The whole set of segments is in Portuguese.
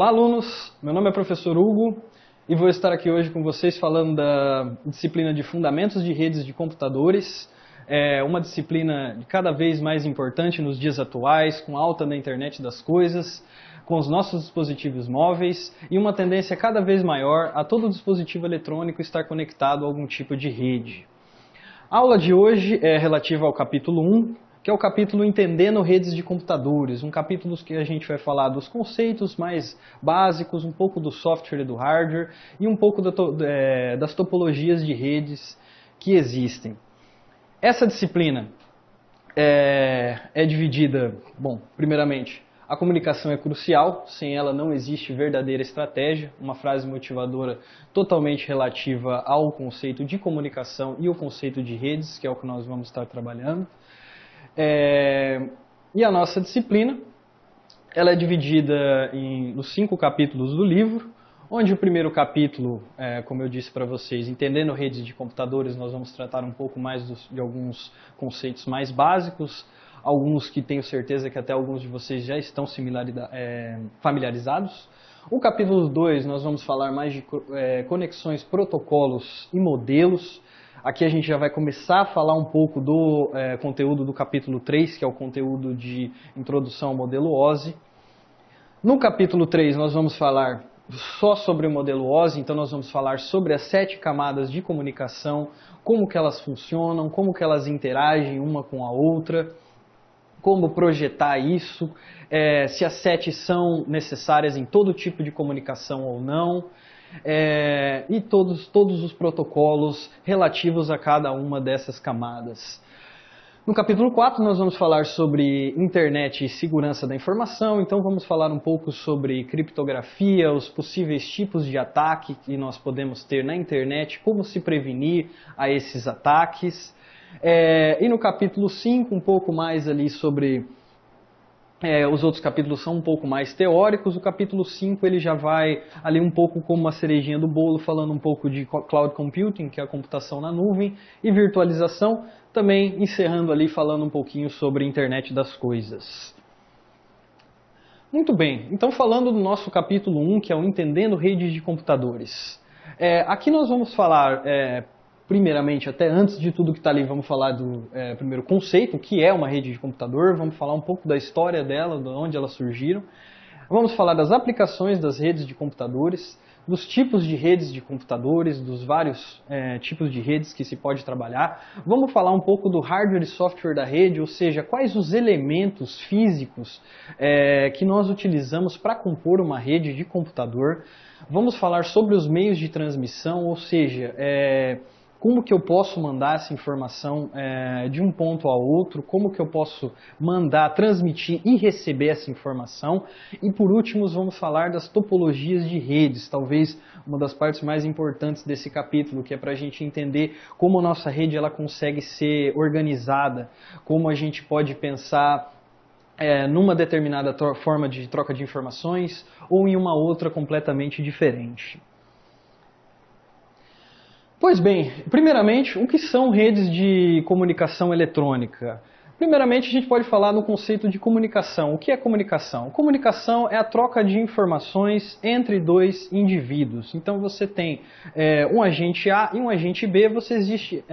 Olá, alunos! Meu nome é professor Hugo e vou estar aqui hoje com vocês falando da disciplina de Fundamentos de Redes de Computadores. É uma disciplina cada vez mais importante nos dias atuais, com a alta da internet das coisas, com os nossos dispositivos móveis e uma tendência cada vez maior a todo dispositivo eletrônico estar conectado a algum tipo de rede. A aula de hoje é relativa ao capítulo 1, que é o capítulo Entendendo Redes de Computadores, um capítulo que a gente vai falar dos conceitos mais básicos, um pouco do software e do hardware e um pouco das topologias de redes que existem. Essa disciplina é dividida, primeiramente, a comunicação é crucial, sem ela não existe verdadeira estratégia, uma frase motivadora totalmente relativa ao conceito de comunicação e o conceito de redes, que é o que nós vamos estar trabalhando. E a nossa disciplina ela é dividida nos 5 capítulos do livro, onde o primeiro capítulo, como eu disse para vocês, Entendendo Redes de Computadores, nós vamos tratar um pouco mais de alguns conceitos mais básicos, alguns que tenho certeza que até alguns de vocês já estão familiarizados. O capítulo 2 nós vamos falar mais de conexões, protocolos e modelos. Aqui a gente já vai começar a falar um pouco do conteúdo do capítulo 3, que é o conteúdo de introdução ao modelo OSI. No capítulo 3 nós vamos falar só sobre o modelo OSI, então nós vamos falar sobre as 7 camadas de comunicação, como que elas funcionam, como que elas interagem uma com a outra, como projetar isso, se as 7 são necessárias em todo tipo de comunicação ou não, e todos os protocolos relativos a cada uma dessas camadas. No capítulo 4 nós vamos falar sobre internet e segurança da informação, então vamos falar um pouco sobre criptografia, os possíveis tipos de ataque que nós podemos ter na internet, como se prevenir a esses ataques. E no capítulo 5 um pouco mais ali sobre... os outros capítulos são um pouco mais teóricos, o capítulo 5 ele já vai ali um pouco como uma cerejinha do bolo, falando um pouco de Cloud Computing, que é a computação na nuvem, e virtualização, também encerrando ali falando um pouquinho sobre Internet das Coisas. Muito bem, então falando do nosso capítulo 1, que é o Entendendo Redes de Computadores. Aqui nós vamos falar... primeiramente, até antes de tudo que está ali, vamos falar do primeiro conceito, que é uma rede de computador, vamos falar um pouco da história dela, de onde elas surgiram. Vamos falar das aplicações das redes de computadores, dos tipos de redes de computadores, dos vários tipos de redes que se pode trabalhar. Vamos falar um pouco do hardware e software da rede, ou seja, quais os elementos físicos que nós utilizamos para compor uma rede de computador. Vamos falar sobre os meios de transmissão, ou seja, como que eu posso mandar essa informação de um ponto a outro, como que eu posso mandar, transmitir e receber essa informação. E por último, vamos falar das topologias de redes, talvez uma das partes mais importantes desse capítulo, que é para a gente entender como a nossa rede ela consegue ser organizada, como a gente pode pensar numa determinada forma de troca de informações ou em uma outra completamente diferente. Pois bem, primeiramente, o que são redes de comunicação eletrônica? Primeiramente, a gente pode falar no conceito de comunicação. O que é comunicação? Comunicação é a troca de informações entre dois indivíduos. Então, você tem um agente A e um agente B. Existe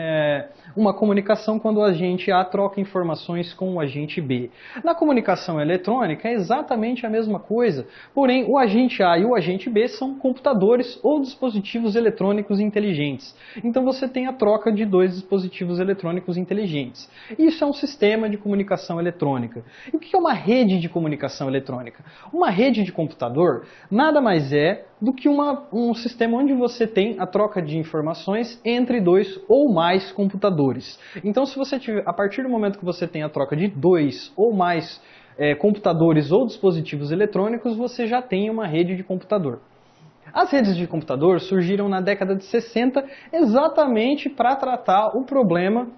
uma comunicação quando o agente A troca informações com o agente B. Na comunicação eletrônica é exatamente a mesma coisa, porém, o agente A e o agente B são computadores ou dispositivos eletrônicos inteligentes. Então, você tem a troca de dois dispositivos eletrônicos inteligentes. Isso é um sistema de comunicação eletrônica. E o que é uma rede de comunicação eletrônica? Uma rede de computador nada mais é do que um sistema onde você tem a troca de informações entre dois ou mais computadores. Então, se você tiver, a partir do momento que você tem a troca de dois ou mais computadores ou dispositivos eletrônicos, você já tem uma rede de computador. As redes de computador surgiram na década de 60 exatamente para tratar o problema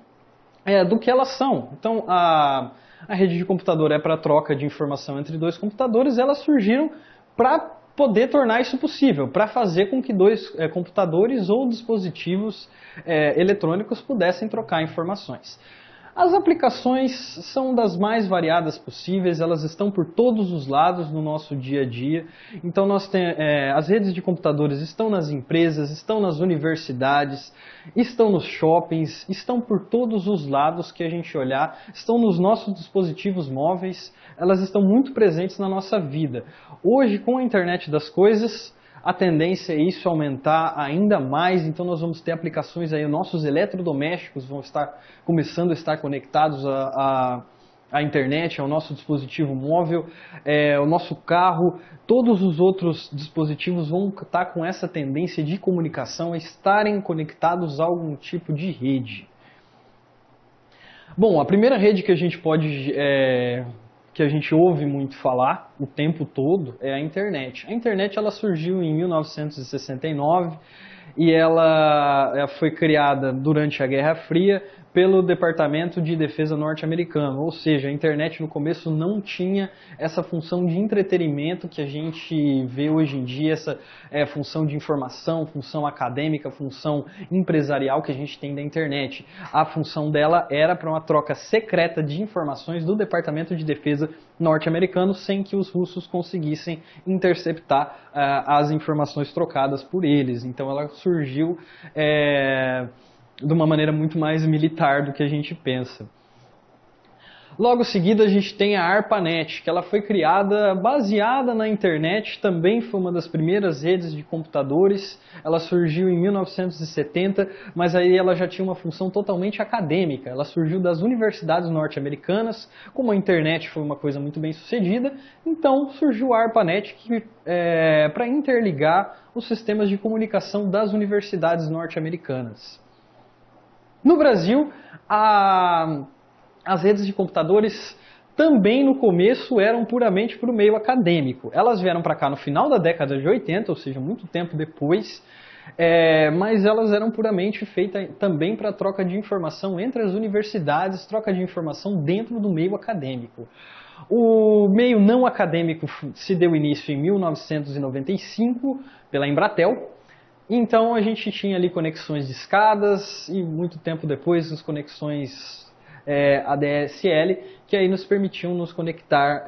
do que elas são. Então, a rede de computador é para troca de informação entre dois computadores, elas surgiram para poder tornar isso possível, para fazer com que dois computadores ou dispositivos eletrônicos pudessem trocar informações. As aplicações são das mais variadas possíveis, elas estão por todos os lados no nosso dia a dia. Então as redes de computadores estão nas empresas, estão nas universidades, estão nos shoppings, estão por todos os lados que a gente olhar, estão nos nossos dispositivos móveis, elas estão muito presentes na nossa vida. Hoje, com a internet das coisas, a tendência é isso aumentar ainda mais, então nós vamos ter aplicações aí, nossos eletrodomésticos vão estar começando a estar conectados à internet, ao nosso dispositivo móvel, o nosso carro, todos os outros dispositivos vão estar com essa tendência de comunicação, a estarem conectados a algum tipo de rede. Bom, a primeira rede que a gente que a gente ouve muito falar o tempo todo é a internet. A internet ela surgiu em 1969 e ela foi criada durante a Guerra Fria pelo Departamento de Defesa norte-americano, ou seja, a internet no começo não tinha essa função de entretenimento que a gente vê hoje em dia, essa função de informação, função acadêmica, função empresarial que a gente tem da internet. A função dela era para uma troca secreta de informações do Departamento de Defesa norte-americano sem que os russos conseguissem interceptar as informações trocadas por eles. Então ela surgiu de uma maneira muito mais militar do que a gente pensa. Logo em seguida a gente tem a ARPANET, que ela foi criada baseada na internet, também foi uma das primeiras redes de computadores, ela surgiu em 1970, mas aí ela já tinha uma função totalmente acadêmica, ela surgiu das universidades norte-americanas, como a internet foi uma coisa muito bem sucedida, então surgiu a ARPANET para interligar os sistemas de comunicação das universidades norte-americanas. No Brasil, as redes de computadores também no começo eram puramente para o meio acadêmico. Elas vieram para cá no final da década de 80, ou seja, muito tempo depois, mas elas eram puramente feitas também para troca de informação entre as universidades, troca de informação dentro do meio acadêmico. O meio não acadêmico se deu início em 1995 pela Embratel. Então a gente tinha ali conexões de escadas e muito tempo depois as conexões ADSL, que aí nos permitiam nos conectar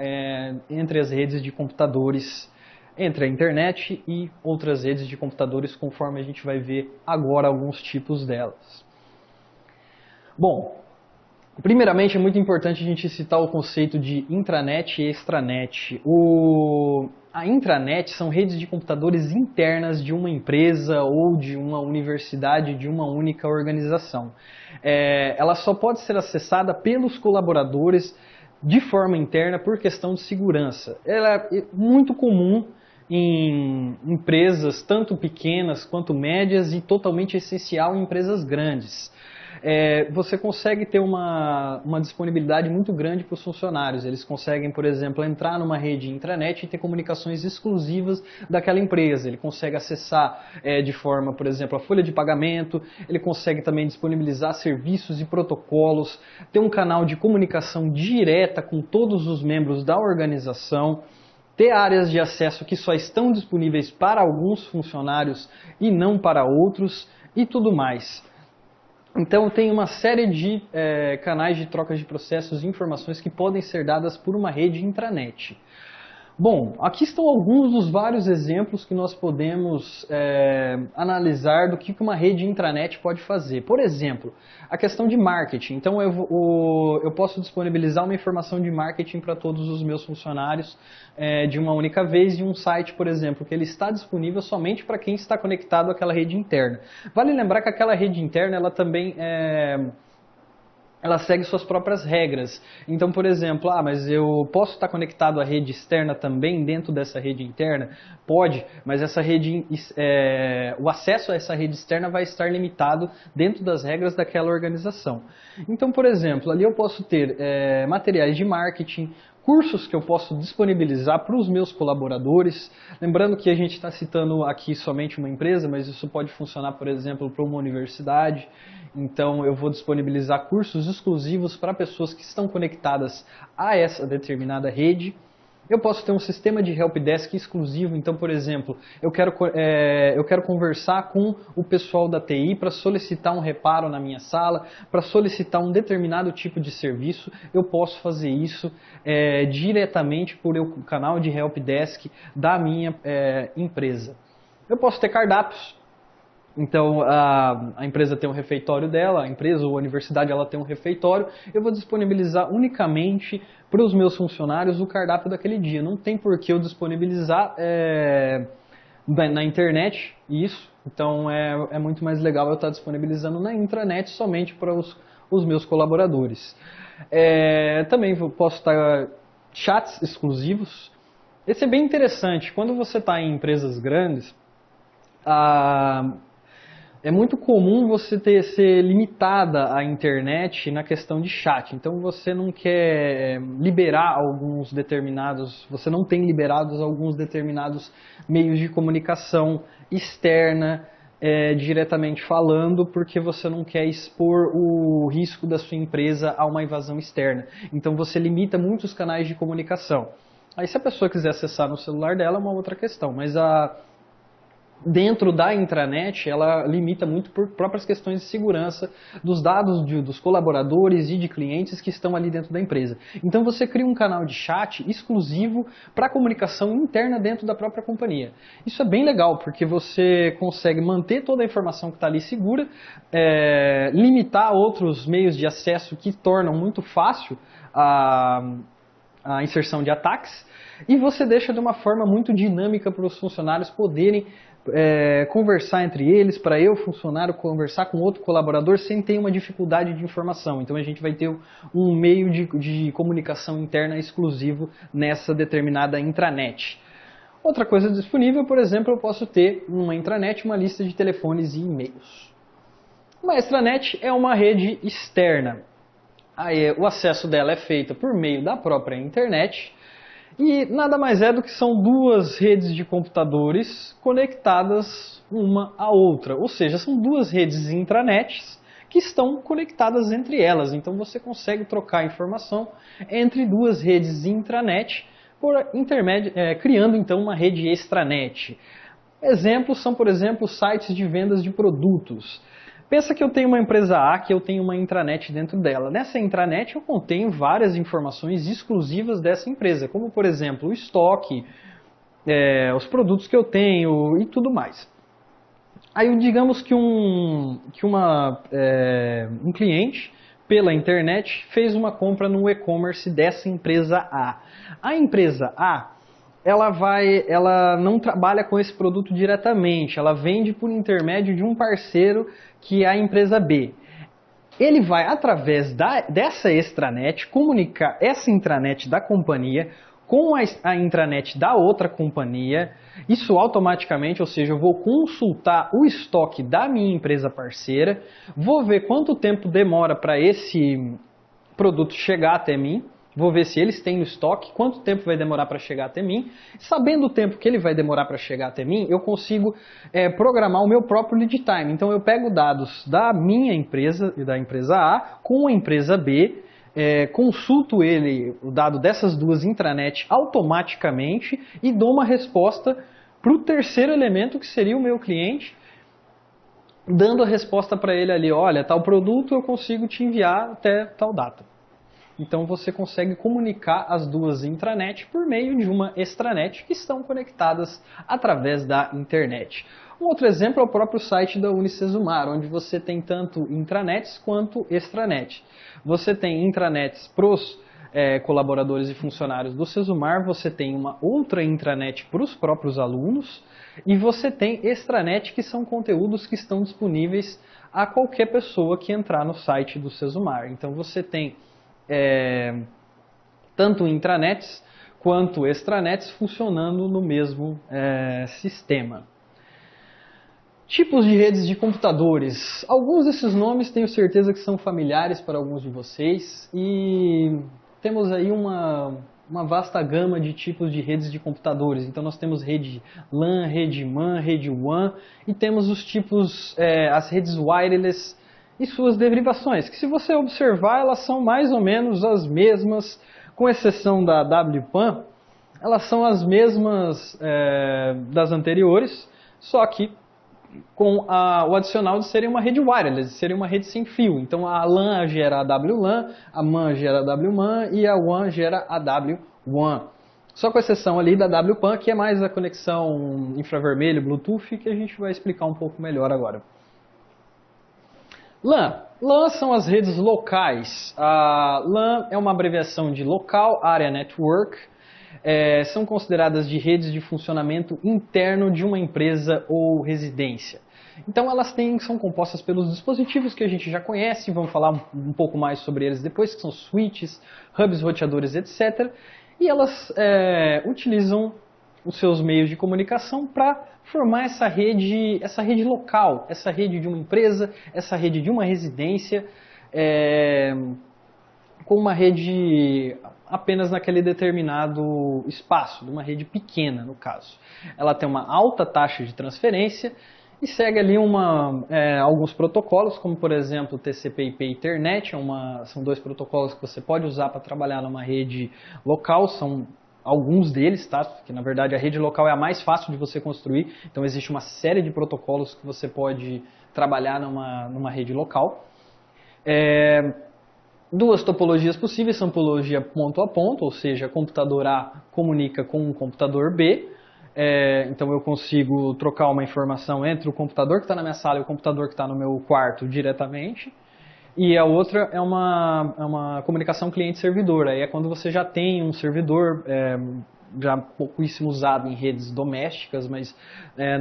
entre as redes de computadores, entre a internet e outras redes de computadores, conforme a gente vai ver agora alguns tipos delas. Bom, primeiramente é muito importante a gente citar o conceito de intranet e extranet. A intranet são redes de computadores internas de uma empresa ou de uma universidade, de uma única organização. Ela só pode ser acessada pelos colaboradores de forma interna por questão de segurança. Ela é muito comum em empresas tanto pequenas quanto médias e totalmente essencial em empresas grandes. Você consegue ter uma disponibilidade muito grande para os funcionários. Eles conseguem, por exemplo, entrar numa rede intranet e ter comunicações exclusivas daquela empresa. Ele consegue acessar de forma, por exemplo, a folha de pagamento, ele consegue também disponibilizar serviços e protocolos, ter um canal de comunicação direta com todos os membros da organização, ter áreas de acesso que só estão disponíveis para alguns funcionários e não para outros e tudo mais. Então tem uma série de canais de troca de processos e informações que podem ser dadas por uma rede intranet. Bom, aqui estão alguns dos vários exemplos que nós podemos analisar do que uma rede intranet pode fazer. Por exemplo, a questão de marketing. Então eu posso disponibilizar uma informação de marketing para todos os meus funcionários de uma única vez em um site, por exemplo, que ele está disponível somente para quem está conectado àquela rede interna. Vale lembrar que aquela rede interna ela também ela segue suas próprias regras. Então, por exemplo, mas eu posso estar conectado à rede externa também dentro dessa rede interna? Pode, mas essa rede, o acesso a essa rede externa vai estar limitado dentro das regras daquela organização. Então, por exemplo, ali eu posso ter materiais de marketing, cursos que eu posso disponibilizar para os meus colaboradores. Lembrando que a gente está citando aqui somente uma empresa, mas isso pode funcionar, por exemplo, para uma universidade. Então eu vou disponibilizar cursos exclusivos para pessoas que estão conectadas a essa determinada rede. Eu posso ter um sistema de helpdesk exclusivo, então, por exemplo, eu quero conversar com o pessoal da TI para solicitar um reparo na minha sala, para solicitar um determinado tipo de serviço, eu posso fazer isso diretamente por o canal de helpdesk da minha empresa. Eu posso ter cardápios. Então, a empresa tem um refeitório dela, a empresa ou a universidade ela tem um refeitório, eu vou disponibilizar unicamente para os meus funcionários o cardápio daquele dia. Não tem por que eu disponibilizar na internet isso, então é muito mais legal eu estar disponibilizando na intranet somente para os meus colaboradores. Também posso estar chats exclusivos. Esse é bem interessante, quando você está em empresas grandes, é muito comum você ser limitada à internet na questão de chat. Então você não quer liberar você não tem liberados alguns determinados meios de comunicação externa, diretamente falando, porque você não quer expor o risco da sua empresa a uma invasão externa. Então você limita muitos canais de comunicação. Aí se a pessoa quiser acessar no celular dela é uma outra questão, mas dentro da intranet, ela limita muito por próprias questões de segurança dos dados dos colaboradores e de clientes que estão ali dentro da empresa. Então você cria um canal de chat exclusivo para comunicação interna dentro da própria companhia. Isso é bem legal, porque você consegue manter toda a informação que está ali segura, limitar outros meios de acesso que tornam muito fácil a inserção de ataques, e você deixa de uma forma muito dinâmica para os funcionários poderem conversar entre eles, para eu, funcionário, conversar com outro colaborador sem ter uma dificuldade de informação. Então a gente vai ter um meio de comunicação interna exclusivo nessa determinada intranet. Outra coisa disponível, por exemplo, eu posso ter numa intranet uma lista de telefones e e-mails. Uma extranet é uma rede externa. Aí, o acesso dela é feito por meio da própria internet. E nada mais é do que são duas redes de computadores conectadas uma à outra. Ou seja, são duas redes intranets que estão conectadas entre elas. Então você consegue trocar informação entre duas redes intranet, criando então uma rede extranet. Exemplos são, por exemplo, sites de vendas de produtos. Pensa que eu tenho uma empresa A, que eu tenho uma intranet dentro dela. Nessa intranet eu contenho várias informações exclusivas dessa empresa, como por exemplo o estoque, os produtos que eu tenho e tudo mais. Aí digamos que um cliente, pela internet, fez uma compra no e-commerce dessa empresa A. A empresa A, ela não trabalha com esse produto diretamente, ela vende por intermédio de um parceiro que é a empresa B. Ele vai, através dessa extranet, comunicar essa intranet da companhia com a intranet da outra companhia. Isso automaticamente, ou seja, eu vou consultar o estoque da minha empresa parceira, vou ver quanto tempo demora para esse produto chegar até mim, vou ver se eles têm no estoque, quanto tempo vai demorar para chegar até mim. Sabendo o tempo que ele vai demorar para chegar até mim, eu consigo programar o meu próprio lead time. Então eu pego dados da minha empresa e da empresa A com a empresa B, consulto o dado dessas duas intranet automaticamente e dou uma resposta para o terceiro elemento, que seria o meu cliente, dando a resposta para ele ali: olha, tal produto eu consigo te enviar até tal data. Então você consegue comunicar as duas intranets por meio de uma extranet que estão conectadas através da internet. Um outro exemplo é o próprio site da Unicesumar, onde você tem tanto intranets quanto extranet. Você tem intranets para os colaboradores e funcionários do Sesumar, você tem uma outra intranet para os próprios alunos e você tem extranet, que são conteúdos que estão disponíveis a qualquer pessoa que entrar no site do Sesumar. Então você tem tanto intranets quanto extranets funcionando no mesmo sistema. Tipos de redes de computadores. Alguns desses nomes tenho certeza que são familiares para alguns de vocês e temos aí uma vasta gama de tipos de redes de computadores. Então nós temos rede LAN, rede MAN, rede WAN e temos os tipos, as redes wireless e suas derivações, que se você observar elas são mais ou menos as mesmas, com exceção da WPAN. elas são as mesmas das anteriores, só que com o adicional de serem uma rede wireless, de serem uma rede sem fio. Então a LAN gera a WLAN, a MAN gera a WMAN e a WAN gera a WWAN. Só com exceção ali da WPAN, que é mais a conexão infravermelho, Bluetooth, que a gente vai explicar um pouco melhor agora. LAN. LAN são as redes locais. A LAN é uma abreviação de Local Area Network. São consideradas de redes de funcionamento interno de uma empresa ou residência. Então elas são compostas pelos dispositivos que a gente já conhece, vamos falar um pouco mais sobre eles depois, que são switches, hubs, roteadores, etc. E elas utilizam os seus meios de comunicação para formar essa rede local, essa rede de uma empresa, essa rede de uma residência, com uma rede apenas naquele determinado espaço, de uma rede pequena, no caso. Ela tem uma alta taxa de transferência e segue ali alguns protocolos, como por exemplo o TCP/IP e Ethernet, são dois protocolos que você pode usar para trabalhar numa rede local, são alguns deles, tá? Que na verdade a rede local é a mais fácil de você construir, então existe uma série de protocolos que você pode trabalhar numa rede local. Duas topologias possíveis são topologia ponto a ponto, ou seja, computador A comunica com o computador B. Então eu consigo trocar uma informação entre o computador que está na minha sala e o computador que está no meu quarto diretamente. E a outra é uma comunicação cliente-servidor. Aí é quando você já tem um servidor já pouquíssimo usado em redes domésticas, mas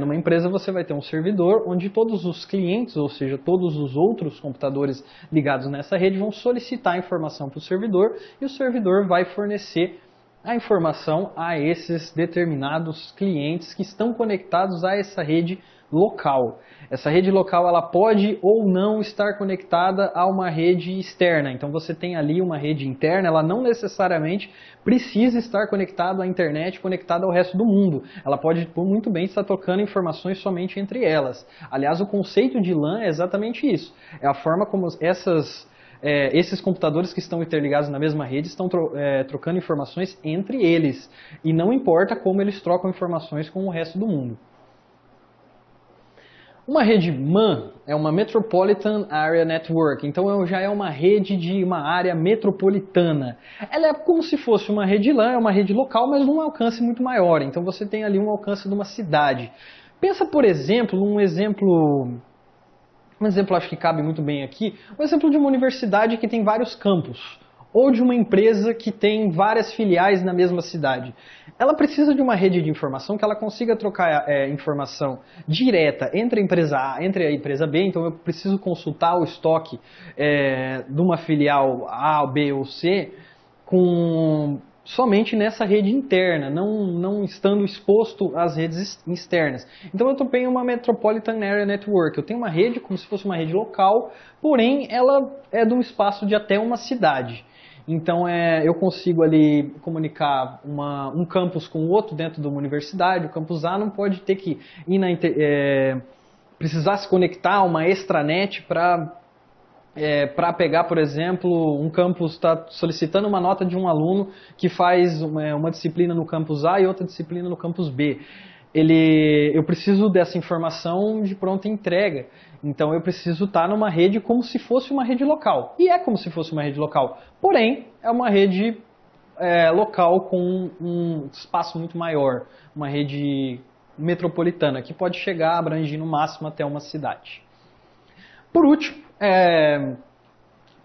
numa empresa você vai ter um servidor onde todos os clientes, ou seja, todos os outros computadores ligados nessa rede vão solicitar a informação para o servidor e o servidor vai fornecer a informação a esses determinados clientes que estão conectados a essa rede local. Essa rede local ela pode ou não estar conectada a uma rede externa. Então você tem ali uma rede interna, ela não necessariamente precisa estar conectada à internet, conectada ao resto do mundo. Ela pode muito bem estar trocando informações somente entre elas. Aliás, o conceito de LAN é exatamente isso. É a forma como esses computadores que estão interligados na mesma rede estão trocando informações entre eles. E não importa como eles trocam informações com o resto do mundo. Uma rede MAN é uma Metropolitan Area Network, então já é uma rede de uma área metropolitana. Ela é como se fosse uma rede LAN, é uma rede local, mas num alcance muito maior. Então você tem ali um alcance de uma cidade. Pensa, por exemplo, um exemplo acho que cabe muito bem aqui, um exemplo de uma universidade que tem vários campus, ou de uma empresa que tem várias filiais na mesma cidade. Ela precisa de uma rede de informação que ela consiga trocar informação direta entre a empresa A e a empresa B, então eu preciso consultar o estoque de uma filial A, B ou C somente nessa rede interna, não estando exposto às redes externas. Então eu tenho uma Metropolitan Area Network, eu tenho uma rede como se fosse uma rede local, porém ela é de um espaço de até uma cidade. Então eu consigo ali comunicar um campus com o outro dentro de uma universidade. O campus A não pode ter que precisar se conectar a uma extranet para pegar, por exemplo, um campus está solicitando uma nota de um aluno que faz uma disciplina no campus A e outra disciplina no campus B. Eu preciso dessa informação de pronta entrega. Então eu preciso estar numa rede como se fosse uma rede local. E é como se fosse uma rede local. Porém, é uma rede local com um espaço muito maior. Uma rede metropolitana que pode chegar a abranger no máximo até uma cidade. Por último,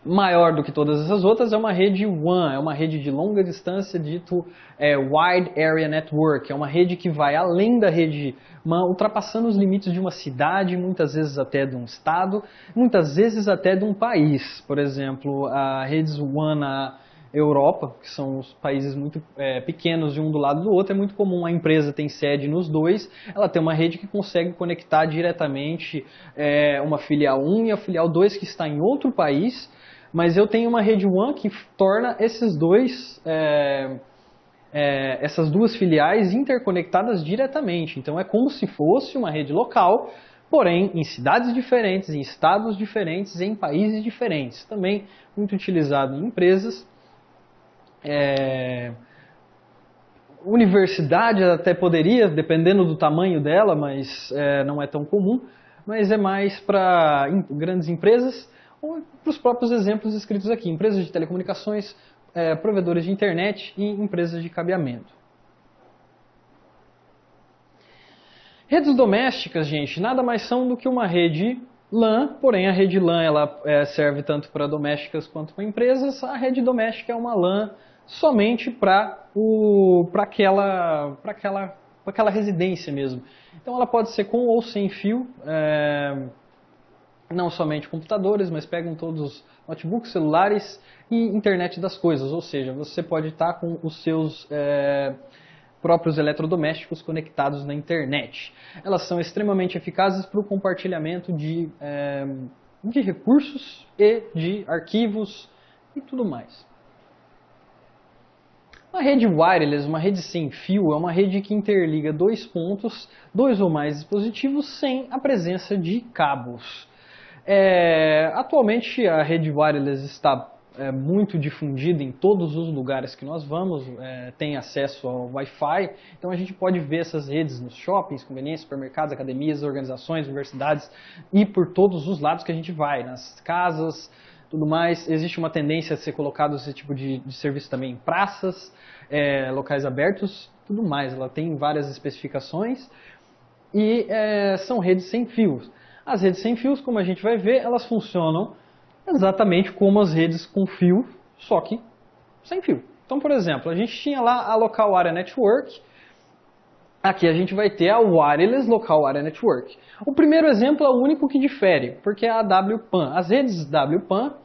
maior do que todas essas outras, é uma rede WAN, é uma rede de longa distância, dito Wide Area Network, é uma rede que vai além da rede MAN, ultrapassando os limites de uma cidade, muitas vezes até de um estado, muitas vezes até de um país. Por exemplo, a redes WAN na Europa, que são os países muito pequenos de um do lado do outro, é muito comum a empresa tem sede nos dois, ela tem uma rede que consegue conectar diretamente uma filial 1 e a filial 2 que está em outro país, mas eu tenho uma rede WAN que torna essas duas filiais interconectadas diretamente. Então é como se fosse uma rede local, porém em cidades diferentes, em estados diferentes, em países diferentes. Também muito utilizado em empresas. Universidade até poderia, dependendo do tamanho dela, mas não é tão comum. Mas é mais para grandes empresas ou para os próprios exemplos escritos aqui. Empresas de telecomunicações, provedores de internet e empresas de cabeamento. Redes domésticas, gente, nada mais são do que uma rede LAN, porém a rede LAN ela serve tanto para domésticas quanto para empresas. A rede doméstica é uma LAN somente para aquela residência mesmo. Então ela pode ser com ou sem fio, não somente computadores, mas pegam todos os notebooks, celulares e internet das coisas. Ou seja, você pode estar com os seus próprios eletrodomésticos conectados na internet. Elas são extremamente eficazes para o compartilhamento de recursos e de arquivos e tudo mais. Uma rede wireless, uma rede sem fio, é uma rede que interliga dois pontos, dois ou mais dispositivos, sem a presença de cabos. Atualmente a rede wireless está muito difundida em todos os lugares que nós vamos, tem acesso ao Wi-Fi, então a gente pode ver essas redes nos shoppings, conveniências, supermercados, academias, organizações, universidades e por todos os lados que a gente vai, nas casas, tudo mais. Existe uma tendência a ser colocado esse tipo de serviço também em praças, locais abertos, tudo mais. Ela tem várias especificações e são redes sem fios. As redes sem fios, como a gente vai ver, elas funcionam exatamente como as redes com fio, só que sem fio. Então, por exemplo, a gente tinha lá a Local Area Network. Aqui a gente vai ter a Wireless Local Area Network. O primeiro exemplo é o único que difere, porque é a WPAN. As redes WPAN,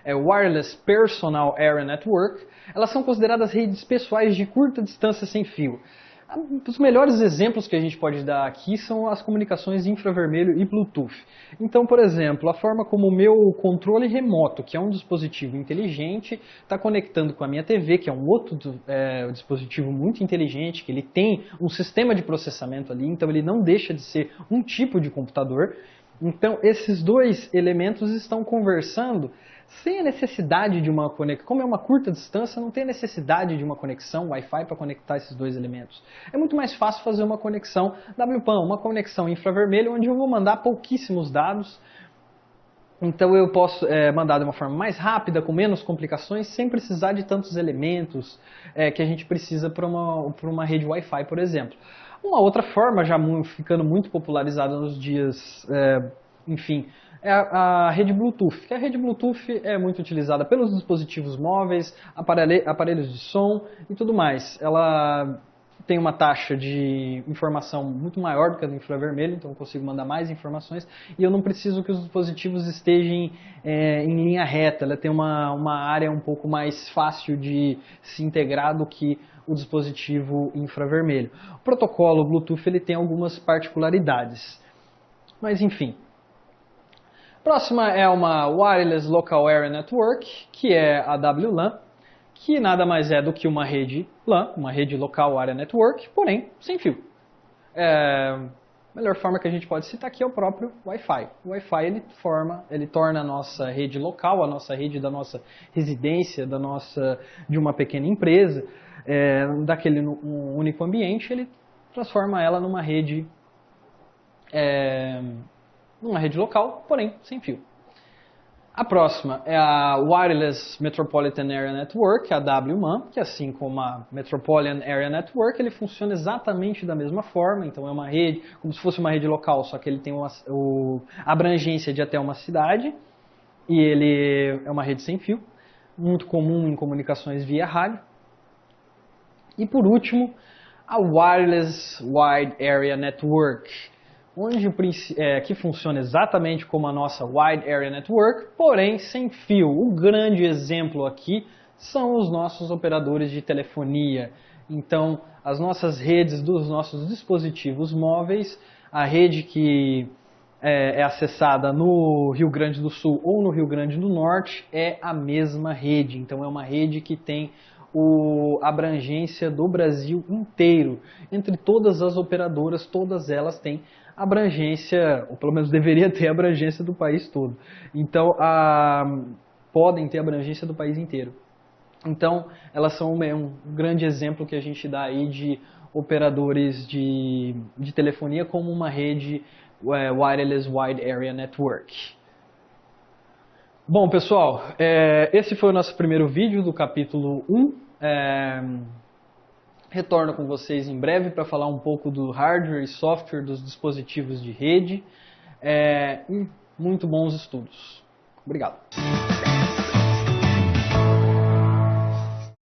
Wireless Personal Area Network, elas são consideradas redes pessoais de curta distância sem fio. Os melhores exemplos que a gente pode dar aqui são as comunicações infravermelho e Bluetooth. Então, por exemplo, a forma como o meu controle remoto, que é um dispositivo inteligente, está conectando com a minha TV, que é um outro dispositivo muito inteligente, que ele tem um sistema de processamento ali, então ele não deixa de ser um tipo de computador. Então, esses dois elementos estão conversando sem a necessidade de uma conexão. Como é uma curta distância, não tem necessidade de uma conexão Wi-Fi para conectar esses dois elementos. É muito mais fácil fazer uma conexão WPAN, uma conexão infravermelho, onde eu vou mandar pouquíssimos dados. Então eu posso mandar de uma forma mais rápida, com menos complicações, sem precisar de tantos elementos que a gente precisa para uma rede Wi-Fi, por exemplo. Uma outra forma, já ficando muito popularizada nos dias, enfim, é a rede Bluetooth. Que a rede Bluetooth é muito utilizada pelos dispositivos móveis, aparelhos de som e tudo mais. Ela tem uma taxa de informação muito maior do que a do infravermelho, então eu consigo mandar mais informações e eu não preciso que os dispositivos estejam em linha reta. Ela tem uma área um pouco mais fácil de se integrar do que o dispositivo infravermelho. O protocolo Bluetooth ele tem algumas particularidades, mas enfim. Próxima é uma Wireless Local Area Network, que é a WLAN, que nada mais é do que uma rede LAN, uma rede Local Area Network, porém sem fio. A melhor forma que a gente pode citar aqui é o próprio Wi-Fi. O Wi-Fi ele torna a nossa rede local, a nossa rede da nossa residência, de uma pequena empresa, daquele único ambiente, ele transforma ela numa rede local, porém sem fio. A próxima é a Wireless Metropolitan Area Network, a WMAN, que assim como a Metropolitan Area Network, ele funciona exatamente da mesma forma, então é uma rede, como se fosse uma rede local, só que ele tem a abrangência de até uma cidade, e ele é uma rede sem fio, muito comum em comunicações via rádio. E por último, a Wireless Wide Area Network, que funciona exatamente como a nossa Wide Area Network, porém sem fio. O grande exemplo aqui são os nossos operadores de telefonia. Então, as nossas redes dos nossos dispositivos móveis, a rede que é acessada no Rio Grande do Sul ou no Rio Grande do Norte é a mesma rede. Então, é uma rede que tem a abrangência do Brasil inteiro. Entre todas as operadoras, todas elas têm abrangência, ou pelo menos deveria ter abrangência do país todo. Então, podem ter abrangência do país inteiro. Então, elas são um grande exemplo que a gente dá aí de operadores de telefonia como uma rede Wireless Wide Area Network. Bom, pessoal, esse foi o nosso primeiro vídeo do capítulo 1. Retorno com vocês em breve para falar um pouco do hardware e software dos dispositivos de rede. E muito bons estudos. Obrigado.